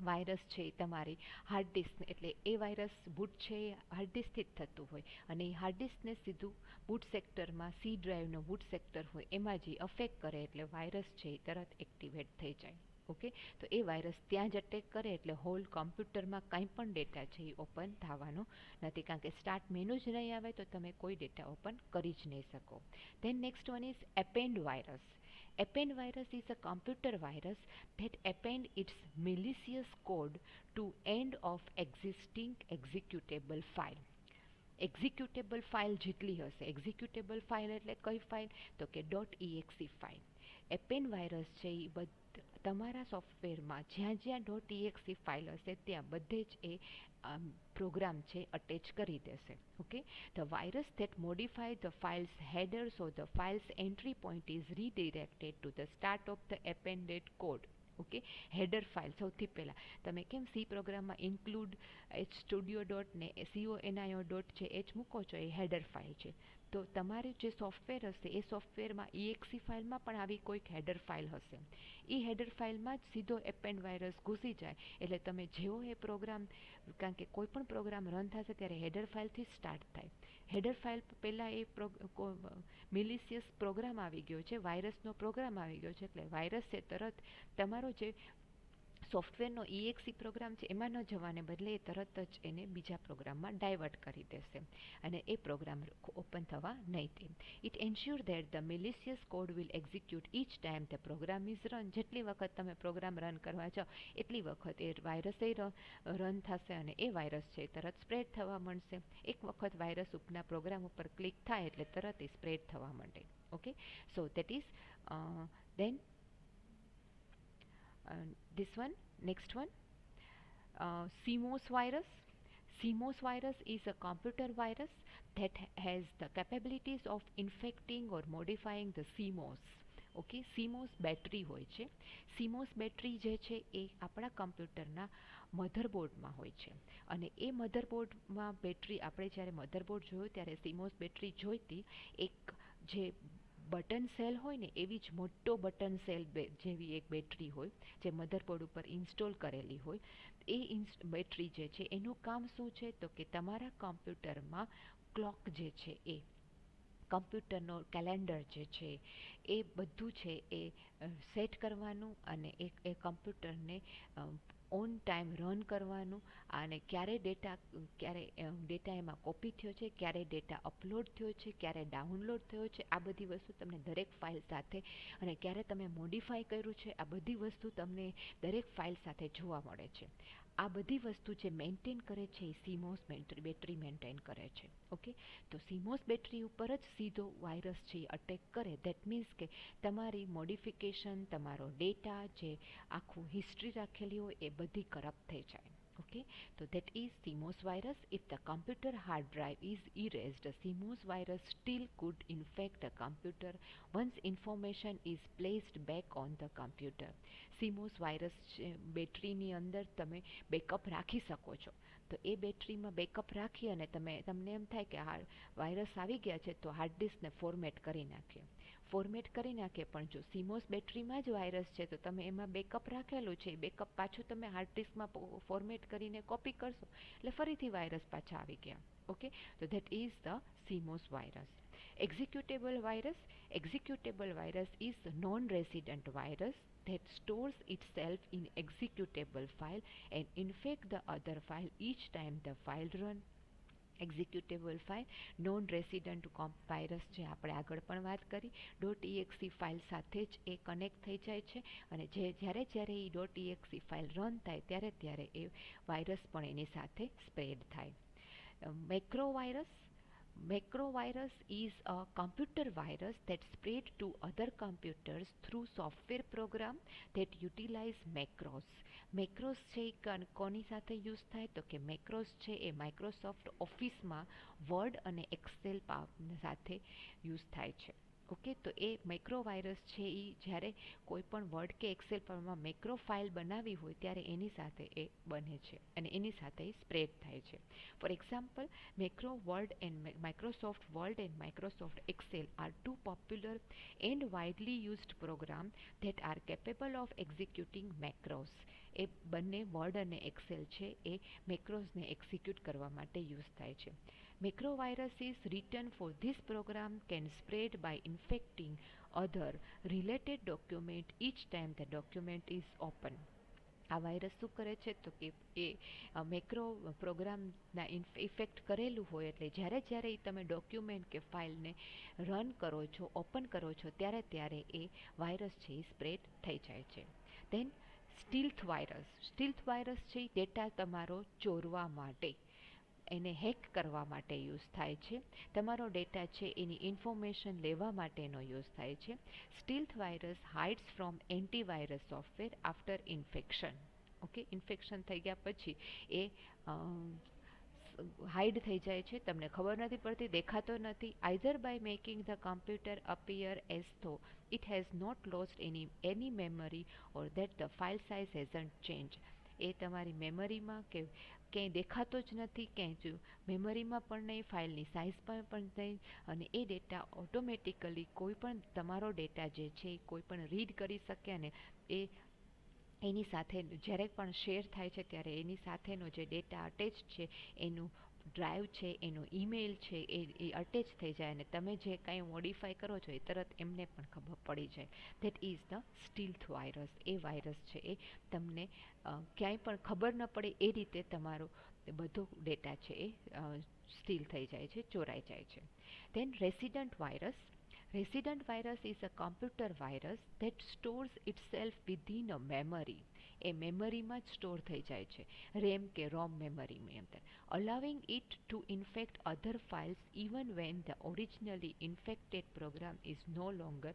વાયરસ છે તમારી હાર્ડ ડિસ્ક, એટલે એ વાયરસ બૂટ છે એ હાર્ડ ડિસ્કથી જ થતું હોય અને એ હાર્ડ ડિસ્કને સીધું બૂટ સેક્ટરમાં સી ડ્રાઈવનો બૂટ સેક્ટર હોય એમાં જે અફેક્ટ કરે એટલે વાયરસ છે એ તરત એક્ટિવેટ થઈ જાય. ઓકે, તો એ વાયરસ ત્યાં જ અટેક કરે એટલે હોલ કમ્પ્યુટરમાં કંઈ પણ ડેટા છે એ ઓપન થવાનો નથી, કારણ કે સ્ટાર્ટ મેનુ જ નહીં આવે તો તમે કોઈ ડેટા ઓપન કરી જ નહીં શકો. Then next one is append virus. Append virus is a computer virus that append its malicious code to end of existing executable file. Executable file જેટલી હશે, એક્ઝિક્યુટેબલ ફાઇલ એટલે કઈ ફાઇલ, તો કે .exe ફાઇલ. એપેન વાયરસ છે એ તમારા સોફ્ટવેરમાં જ્યાં .exe ફાઇલ હશે ત્યાં બધે જ એ પ્રોગ્રામ છે અટેચ કરી દેશે. Okay, the virus that modify the file's header so the file's entry point is redirected to the start of the appended code. Okay, header file સૌથી પહેલાં તમે કેમ સી પ્રોગ્રામમાં ઇન્ક્લુડ એચ સ્ટુડિયો ડોટ ને CONIO dot છે H મૂકો છો, એ header file છે. તો તમારું જે સોફ્ટવેર હશે એ સોફ્ટવેરમાં EXE ફાઇલમાં પણ આવી કોઈક હેડર ફાઇલ હશે. એ હેડર ફાઇલમાં જ સીધો એપેન્ડ વાયરસ ઘૂસી જાય એટલે તમે જેવો એ પ્રોગ્રામ, કારણ કે કોઈ પણ પ્રોગ્રામ રન થશે ત્યારે હેડર ફાઇલથી જ સ્ટાર્ટ થાય. હેડર ફાઇલ પહેલાં એ મિલિશિયસ પ્રોગ્રામ આવી ગયો છે, વાયરસનો પ્રોગ્રામ આવી ગયો છે, એટલે વાયરસ છે તરત તમારો જે સોફ્ટવેરનો EXE પ્રોગ્રામ છે એમાં ન જવાને બદલે એ તરત જ એને બીજા પ્રોગ્રામમાં ડાયવર્ટ કરી દેશે અને એ પ્રોગ્રામ ઓપન થવા નહીં દે. It ensure that the malicious code will execute each time the program is run. જેટલી વખત તમે પ્રોગ્રામ રન કરવા જાઓ એટલી વખત એ વાયરસે રન થશે અને એ વાયરસ છે તરત સ્પ્રેડ થવા માંડશે. એક વખત વાયરસ ઉપરના પ્રોગ્રામ ઉપર ક્લિક થાય એટલે તરત એ સ્પ્રેડ થવા માંડે. Okay, so that is then this one, next one, CMOS virus. CMOS virus is a computer virus that has the capabilities of infecting or modifying the CMOS. Okay, CMOS battery હોય છે. CMOS battery જે છે એ આપણા કમ્પ્યુટરના મધરબોર્ડમાં હોય છે અને એ મધરબોર્ડમાં battery, આપણે જ્યારે મધરબોર્ડ જોયું ત્યારે CMOS બેટરી જોઈતી એક જે બટન સેલ હોય ને એવી જ મોટો બટન સેલ જેવી એક બેટરી હોય જે મધરબોર્ડ ઉપર ઇન્સ્ટોલ કરેલી હોય. એ બેટરી જે છે એનું કામ શું છે, તો કે તમારા કમ્પ્યુટરમાં ક્લોક જે છે એ કમ્પ્યુટરનો કેલેન્ડર જે છે એ બધું છે એ સેટ કરવાનું અને એ કમ્પ્યુટરને ઓન ટાઈમ રન કરવાનું અને ક્યારે ડેટા એમાં કોપી થયો છે, ક્યારે ડેટા અપલોડ થયો છે, ક્યારે ડાઉનલોડ થયો છે, આ બધી વસ્તુ તમને દરેક ફાઇલ સાથે, અને ક્યારે તમે મોડિફાઈ કર્યું છે, આ બધી વસ્તુ તમને દરેક ફાઇલ સાથે જોવા મળે છે. આ બધી વસ્તુ જે મેન્ટેન કરે છે એ CMOS બેટરી મેન્ટેન કરે છે. ઓકે, તો CMOS બેટરી ઉપર જ સીધો વાયરસ છે અટેક કરે. દેટ મીન્સ કે તમારી મોડિફિકેશન, તમારો ડેટા જે આખું હિસ્ટ્રી રાખેલી હોય એ બધી કરપ્ટ થઈ જાય. Okay, so that is CMOS virus. If the computer hard drive is erased, a CMOS virus still could infect a computer once information is placed back on the computer. CMOS virus બેટરીની અંદર તમે backup રાખી શકો છો. તો એ બેટરીમાં backup રાખી અને તમને એમ થાય કે વાયરસ આવી ગયા છે તો હાર્ડ ડિસ્કને ફોર્મેટ કરી નાખીએ. પણ જો CMOS બેટરીમાં જ વાયરસ છે તો તમે એમાં બેકઅપ રાખેલું છે, બેકઅપ પાછું તમે હાર્ડ ડિસ્કમાં ફોર્મેટ કરીને કોપી કરશો એટલે ફરીથી વાયરસ પાછા આવી ગયા. ઓકે, તો that is the CMOS virus. Executable virus is a non-resident virus that stores itself in executable file and infect the other file each time the file run. Executable file non resident virus છે, આપણે આગળ પણ વાત કરી. .exe file સાથે જ એ connect થઈ જાય છે અને જ્યારે એ .exe ફાઇલ રન થાય ત્યારે એ વાયરસ પણ એની સાથે સ્પ્રેડ થાય. Macro virus. Macrovirus is a computer virus that spread to other computers through software program that utilize macros. મેક્રોસ છે એ કોની સાથે યુઝ થાય તો કે મેક્રોસ છે એ માઇક્રોસોફ્ટ ઓફિસમાં વર્ડ અને એક્સેલ સાથે યુઝ થાય છે. ઓકે, તો એ માઇક્રોવાયરસ છે એ જ્યારે કોઈ પણ વર્ડ કે એક્સેલ પરમાં મેક્રો ફાઇલ બનાવી હોય ત્યારે એની સાથે એ બને છે અને એની સાથે એ સ્પ્રેડ થાય છે. For example, macro Word and Microsoft Word and Microsoft Excel are two popular and widely used program that are capable of executing macros. એ બંને વર્ડ અને એક્સેલ છે એ મેક્રોઝને એક્ઝિક્યુટ કરવા માટે યુઝ થાય છે. Macroviruses written for this program can spread by infecting other related document each time the document is open. આ virus શું કરે છે તો કે એ મેક્રો પ્રોગ્રામના ઇફેક્ટ કરેલું હોય એટલે જ્યારે જ્યારે તમે ડોક્યુમેન્ટ કે ફાઇલને રન કરો છો, ઓપન કરો છો, ત્યારે ત્યારે એ વાયરસ છે એ સ્પ્રેડ થઈ જાય છે. ધેન સ્ટીલ્થ વાયરસ છે ડેટા તમારો ચોરવા માટે, એને હેક કરવા માટે યુઝ થાય છે. તમારો ડેટા છે એની ઇન્ફોર્મેશન લેવા માટેનો યુઝ થાય છે. Stealth virus hides from antivirus software after infection. Okay, infection થઈ ગયા પછી એ હાઇડ થઈ જાય છે, તમને ખબર નથી પડતી, દેખાતો નથી. Either by making the computer appear as though it has not lost any memory or that the file size hasn't changed. એ તમારી મેમરીમાં કે ક્યાંય દેખાતો જ નથી, ક્યાંય મેમરીમાં પણ નહીં, ફાઇલની સાઇઝમાં પણ નહીં, અને એ ડેટા ઓટોમેટિકલી કોઈ પણ તમારો ડેટા જે છે કોઈ પણ રીડ કરી શકે અને એ એની સાથે જ્યારે પણ શેર થાય છે ત્યારે એની સાથેનો જે ડેટા અટેચ છે એનું ડ્રાઈવ છે, એનો ઈમેલ છે એ અટેચ થઈ જાય અને તમે જે કાંઈ મોડિફાઈ કરો છો એ તરત એમને પણ ખબર પડી જાય. That is the stealth virus. A virus છે એ તમને ક્યાંય પણ ખબર ન પડે એ રીતે તમારો બધો ડેટા છે એ સ્ટીલ થઈ જાય છે, ચોરાઈ જાય છે. Then resident virus. Resident virus is a computer virus that stores itself within a memory. એ મેમરીમાં જ સ્ટોર થઈ જાય છે, રેમ કે રોમ મેમરીની અંદર, allowing it to infect other files even when the originally infected program is no longer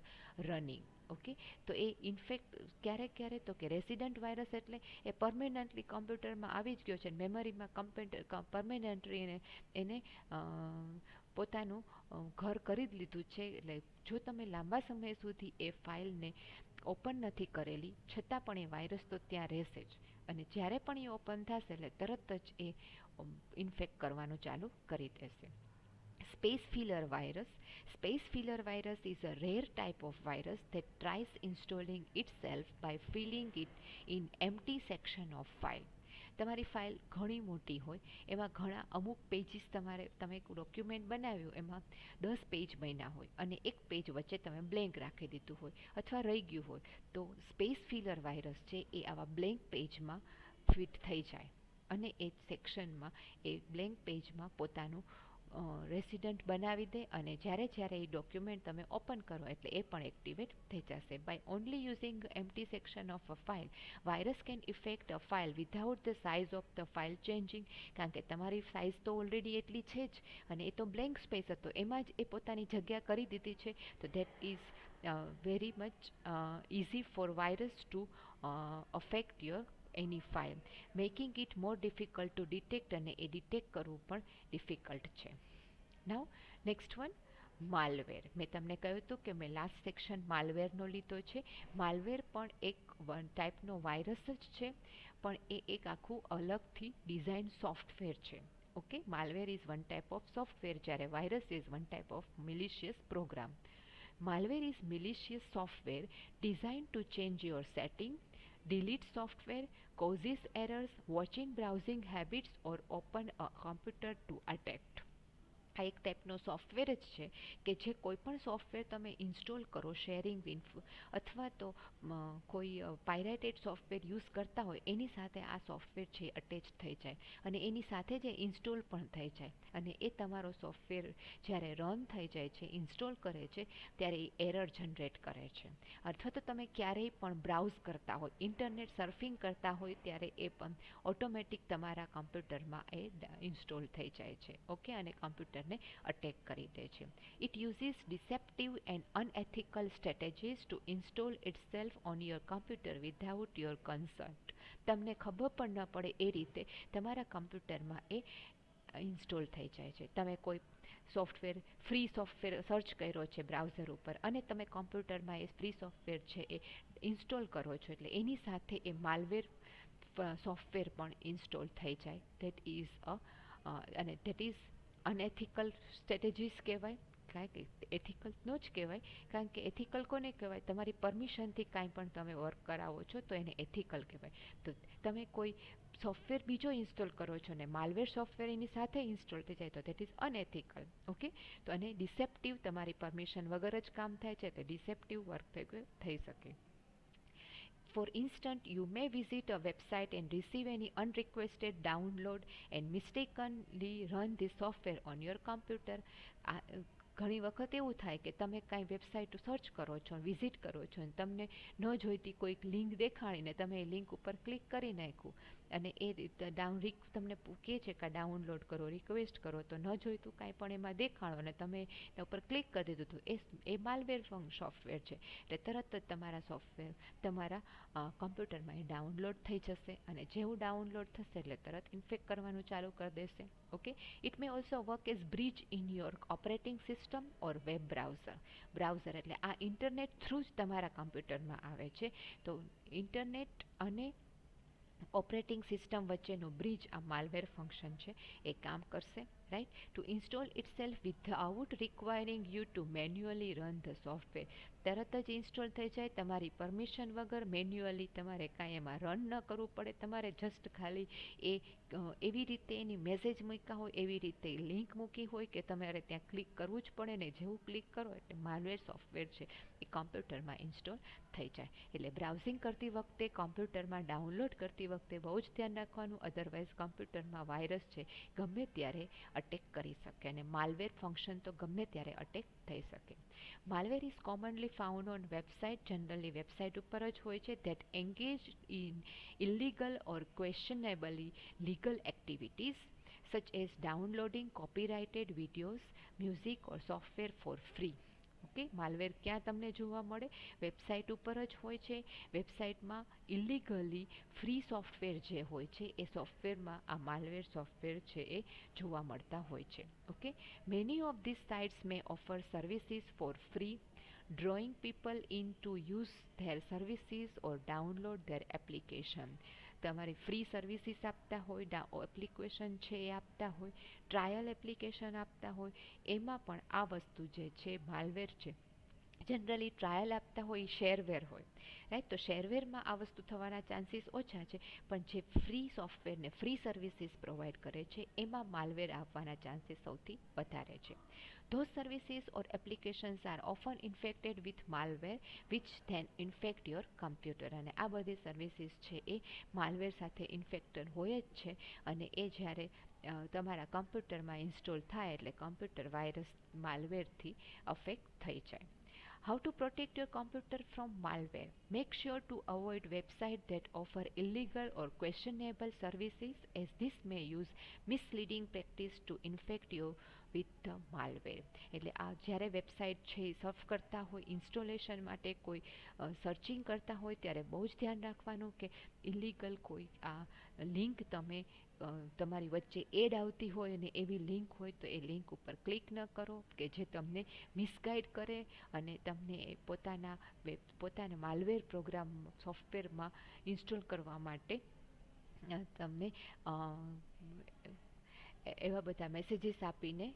running. Okay, તો એ in fact ક્યારે તો કે રેસિડન્ટ વાયરસ એટલે એ પરમેનન્ટલી કમ્પ્યુટરમાં આવી જ ગયો છે, મેમરીમાં કમ્પ્યુટર પરમેનન્ટલી એને પોતાનું ઘર કરી જ લીધું છે. એટલે જો તમે લાંબા સમય સુધી એ ફાઇલને ઓપન નથી કરેલી છતાં પણ એ વાયરસ તો ત્યાં રહેશે જ, અને જ્યારે પણ એ ઓપન થશે એટલે તરત જ એ ઇન્ફેક્ટ કરવાનું ચાલુ કરી દેશે. Space filler virus. Space filler virus is a rare type of virus that tries installing itself by filling it in empty section of file. તમારી ફાઇલ ઘણી મોટી હોય, એમાં ઘણા અમુક પેજીસ તમે ડોક્યુમેન્ટ બનાવ્યું એમાં 10 પેજ બન્યા હોય અને એક પેજ વચ્ચે તમે બ્લેન્ક રાખી દીધું હોય અથવા રહી ગયું હોય, તો સ્પેસ ફિલર વાયરસ છે એ આવા બ્લેન્ક પેજમાં ફિટ થઈ જાય અને એ સેક્શનમાં એ બ્લેન્ક પેજમાં પોતાનું રેસિડન્ટ બનાવી દે અને જ્યારે એ ડોક્યુમેન્ટ તમે ઓપન કરો એટલે એ પણ એક્ટિવેટ થઈ જશે. By only using empty section of a file, virus can effect a file without the size of the file changing. કારણ કે તમારી સાઇઝ તો ઓલરેડી એટલી છે જ અને એ તો બ્લેન્ક સ્પેસ હતો, એમાં જ એ પોતાની જગ્યા કરી દીધી છે. તો that is very much easy for virus to affect your any file, making it more difficult to detect, અને એ ડિટેક્ટ કરવું પણ ડિફિકલ્ટ છે. Now next one, malware. મેં તમને કહ્યું હતું કે મેં લાસ્ટ સેક્શન માલવેરનો લીધો છે. માલવેર પણ એક વન ટાઈપનો વાયરસ જ છે, પણ એ એક આખું અલગથી ડિઝાઇન સોફ્ટવેર છે. Okay, malware is one type of software, જ્યારે virus is one type of malicious program. Malware is malicious software designed to change your setting, delete software, causes errors, watching browsing habits or open a computer to attack. આ એક ટાઈપનો software જ છે કે જે કોઈ પણ software તમે install કરો શેરિંગ અથવા તો કોઈ પાયરેટેડ સોફ્ટવેર યુઝ કરતા હોય એની સાથે આ સોફ્ટવેર છે અટેચ થઈ જાય અને એની સાથે જ ઇન્સ્ટોલ પણ થઈ જાય અને એ તમારો સોફ્ટવેર જ્યારે રન થઈ જાય છે, ઇન્સ્ટોલ કરે છે, ત્યારે એ એરર જનરેટ કરે છે. અથવા તો તમે ક્યારેય પણ બ્રાઉઝ કરતા હોય, ઇન્ટરનેટ સર્ફિંગ કરતા હોય ત્યારે એ પણ ઓટોમેટિક તમારા કમ્પ્યુટરમાં એ ઇન્સ્ટોલ થઈ જાય છે. ઓકે, અને કમ્પ્યુટર કમ્પ્યુટરને અટેક કરી દે છે. It uses deceptive and unethical strategies to install itself on your computer without your consent. તમને ખબર પણ ન પડે એ રીતે તમારા કમ્પ્યુટરમાં એ ઇન્સ્ટોલ થઈ જાય છે. તમે કોઈ સોફ્ટવેર ફ્રી સોફ્ટવેર સર્ચ કર્યો છે બ્રાઉઝર ઉપર અને તમે કમ્પ્યુટરમાં એ ફ્રી સોફ્ટવેર છે એ ઇન્સ્ટોલ કરો છો, એટલે એની સાથે એ માલવેર સોફ્ટવેર પણ ઇન્સ્ટોલ થઈ જાય. ધેટ ઇઝ અને ધેટ ઇઝ અનએથિકલ સ્ટ્રેટેજીસ કહેવાય. કારણ કે એથિકલ નો જ કહેવાય, કારણ કે એથિકલ કોને કહેવાય? તમારી પરમિશનથી કાંઈ પણ તમે વર્ક કરાવો છો તો એને એથિકલ કહેવાય. તો તમે કોઈ સોફ્ટવેર બીજો ઇન્સ્ટોલ કરો છો ને માલવેર સોફ્ટવેર એની સાથે ઇન્સ્ટોલ થઈ જાય તો ધેટ ઇઝ અનએથિકલ. ઓકે, તો અને ડિસેપ્ટિવ, તમારી પરમિશન વગર જ કામ થાય છે, તો ડિસેપ્ટિવ વર્ક થઈ શકે. For instance, you may visit a website and receive any unrequested download and mistakenly run the software on your computer. ઘણી વખત એવું થાય કે તમે કાંઈ વેબસાઇટ સર્ચ કરો છો, વિઝિટ કરો છો અને તમને ન જોઈતી કોઈક લિંક દેખાડીને તમે એ લિંક ઉપર ક્લિક કરી નાખ્યું અને એ તમને કહે છે કે ડાઉનલોડ કરો, રિક્વેસ્ટ કરો, તો ન જોઈતું કાંઈ પણ એમાં દેખાડો અને તમે એના ઉપર ક્લિક કરી દીધું તો એ માલવેર સોફ્ટવેર છે. એટલે તરત જ તમારા સોફ્ટવેર તમારા કમ્પ્યુટરમાં એ ડાઉનલોડ થઈ જશે અને જેવું ડાઉનલોડ થશે એટલે તરત ઇન્ફેક્ટ કરવાનું ચાલુ કરી દેશે. Okay, it may also work as bridge in your operating system or web browser એટલે આ ઇન્ટરનેટ થ્રુ જ તમારા કમ્પ્યુટરમાં આવે છે. તો ઇન્ટરનેટ અને ઓપરેટિંગ સિસ્ટમ વચ્ચેનું બ્રિજ આ માલવેર ફંક્શન છે એ કામ કરશે. Right, to install itself without requiring you to manually run the software. તરત જ ઇન્સ્ટોલ થઈ જાય તમારી પરમિશન વગર. મેન્યુઅલી તમારે કાંઈ એમાં રન ન કરવું પડે, તમારે જસ્ટ ખાલી એ એવી રીતે એની મેસેજ મૂક્યા હોય એવી રીતે લિંક મૂકી હોય કે તમારે ત્યાં ક્લિક કરવું જ પડે ને જેવું ક્લિક કરો એટલે માલવેર સોફ્ટવેર છે એ કમ્પ્યુટરમાં ઇન્સ્ટોલ થઈ જાય. એટલે બ્રાઉઝિંગ કરતી વખતે, કમ્પ્યુટરમાં ડાઉનલોડ કરતી વખતે બહુ જ ધ્યાન રાખવાનું, અધરવાઇઝ કમ્પ્યુટરમાં વાયરસ છે ગમે ત્યારે અટેક કરી શકે અને માલવેર ફંક્શન તો ગમે ત્યારે અટેક થઈ શકે. Malware is commonly found on website, generally website ઉપર જ હોય છે that engage in illegal or questionably legal activities such as downloading copyrighted videos, music or software for free. Okay, malware ક્યાં તમને જોવા મળે? વેબસાઇટ ઉપર જ હોય છે. વેબસાઇટમાં ઇલીગલી ફ્રી સોફ્ટવેર જે હોય છે એ સોફ્ટવેરમાં આ માલવેર સોફ્ટવેર છે એ જોવા મળતા હોય છે. Okay, many of these sites may offer services for free, drawing people in to use their services or download their application. તમારી ફ્રી સર્વિસીસ આપતા હોય, એપ્લિકેશન છે એ આપતા હોય, ટ્રાયલ એપ્લિકેશન આપતા હોય, એમાં પણ આ વસ્તુ જે છે માલવેર છે. જનરલી ટ્રાયલ આપતા હોય શેરવેર હોય, રાઈટ. તો શેરવેરમાં આ વસ્તુ થવાના ચાન્સીસ ઓછા છે, પણ જે ફ્રી સોફ્ટવેરને ફ્રી સર્વિસીસ પ્રોવાઈડ કરે છે એમાં માલવેર આવવાના ચાન્સીસ સૌથી વધારે છે. Those services or applications are often infected with malware which then infect your computer. અને આ બધી સર્વિસીસ છે એ માલવેર સાથે ઇન્ફેક્ટેડ હોય જ છે અને એ જ્યારે તમારા કમ્પ્યુટરમાં ઇન્સ્ટોલ થાય એટલે કમ્પ્યુટર વાયરસ માલવેરથી અફેક્ટ થઈ જાય. How to protect your computer from malware? Make sure to avoid websites that offer illegal or questionable services, as this may use misleading practice to infect you with the malware. એટલે આ જ્યારે website છે એ surf કરતા હોય, installation માટે કોઈ searching કરતા હોય ત્યારે બહુ જ ધ્યાન રાખવાનું કે ઇલીગલ કોઈ આ લિંક તમે તમારી વચ્ચે એડ આવતી હોય અને એવી લિંક હોય તો એ લિંક ઉપર ક્લિક ન કરો કે જે તમને મિસગાઈડ કરે અને તમને પોતાના માલવેર પ્રોગ્રામ સોફ્ટવેરમાં ઇન્સ્ટોલ કરવા માટે તમને એવા બધા મેસેજીસ આપીને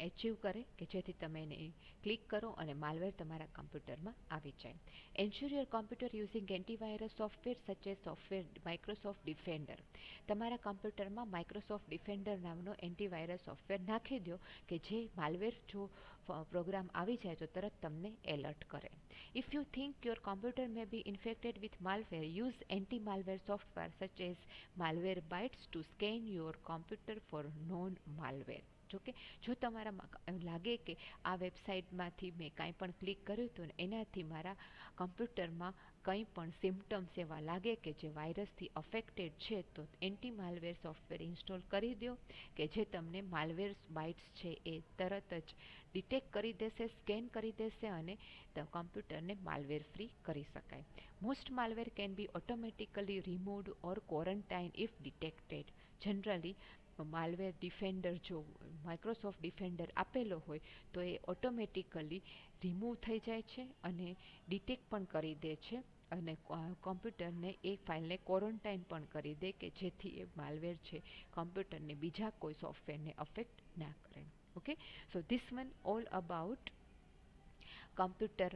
એચીવ કરે કે જેથી તમે એને ક્લિક કરો અને માલવેર તમારા કમ્પ્યુટરમાં આવી જાય. Ensure your computer using antivirus software such as software Microsoft defender. તમારા કમ્પ્યુટરમાં માઇક્રોસોફ્ટ ડિફેન્ડર નામનો એન્ટીવાયરસ સોફ્ટવેર નાખી દો કે જે માલવેર જો પ્રોગ્રામ આવી જાય તો તરત તમને એલર્ટ કરે. If you think your computer may be infected with malware, use anti-malware software such as Malwarebytes to scan your computer for known malware. જોકે જો તમારા લાગે કે આ વેબસાઇટમાંથી મેં કાંઈ પણ ક્લિક કર્યું હતું ને એનાથી મારા કમ્પ્યુટરમાં કંઈ પણ સિમ્ટમ્સ એવા લાગે કે જે વાયરસથી અફેક્ટેડ છે તો એન્ટી માલવેર સોફ્ટવેર ઇન્સ્ટોલ કરી દો કે જે તમને માલવેર બાઇટ્સ છે એ તરત જ ડિટેક્ટ કરી દેશે, સ્કેન કરી દેશે અને કમ્પ્યુટરને માલવેર ફ્રી કરી શકાય. Most malware can be automatically removed or quarantine if detected. Generally malware defender જો માઇક્રોસોફ્ટ ડિફેન્ડર આપેલો હોય તો એ ઓટોમેટિકલી રિમૂવ થઈ જાય છે અને ડિટેક્ટ પણ કરી દે છે અને કોમ્પ્યુટરને એ ફાઇલને ક્વોરન્ટાઇન પણ કરી દે કે જેથી એ માલવેર છે કોમ્પ્યુટરને બીજા કોઈ સોફ્ટવેરને અફેક્ટ ના કરે. Okay, so this one all about computer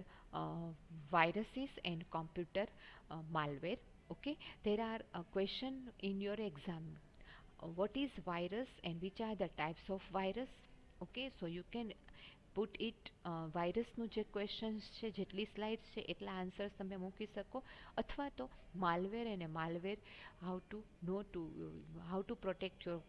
viruses and computer malware. Okay, there are a question in your exam. What is virus and which are the types of virus? Okay, so you can put it વાયરસનું જે questions છે જેટલી slides છે એટલા answers તમે મૂકી શકો અથવા તો માલવેર અને malware how to protect your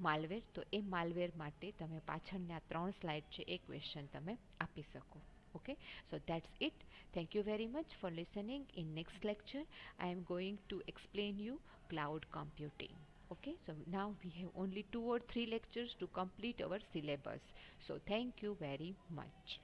malware તો એ માલવેર માટે તમે પાછળના 3 સ્લાઇડ છે એ ક્વેશ્ચન તમે આપી શકો. Okay, so that's it. Thank you very much for listening. In next lecture I am going to explain you cloud computing. Okay, so now we have only 2 or 3 lectures to complete our syllabus. So thank you very much.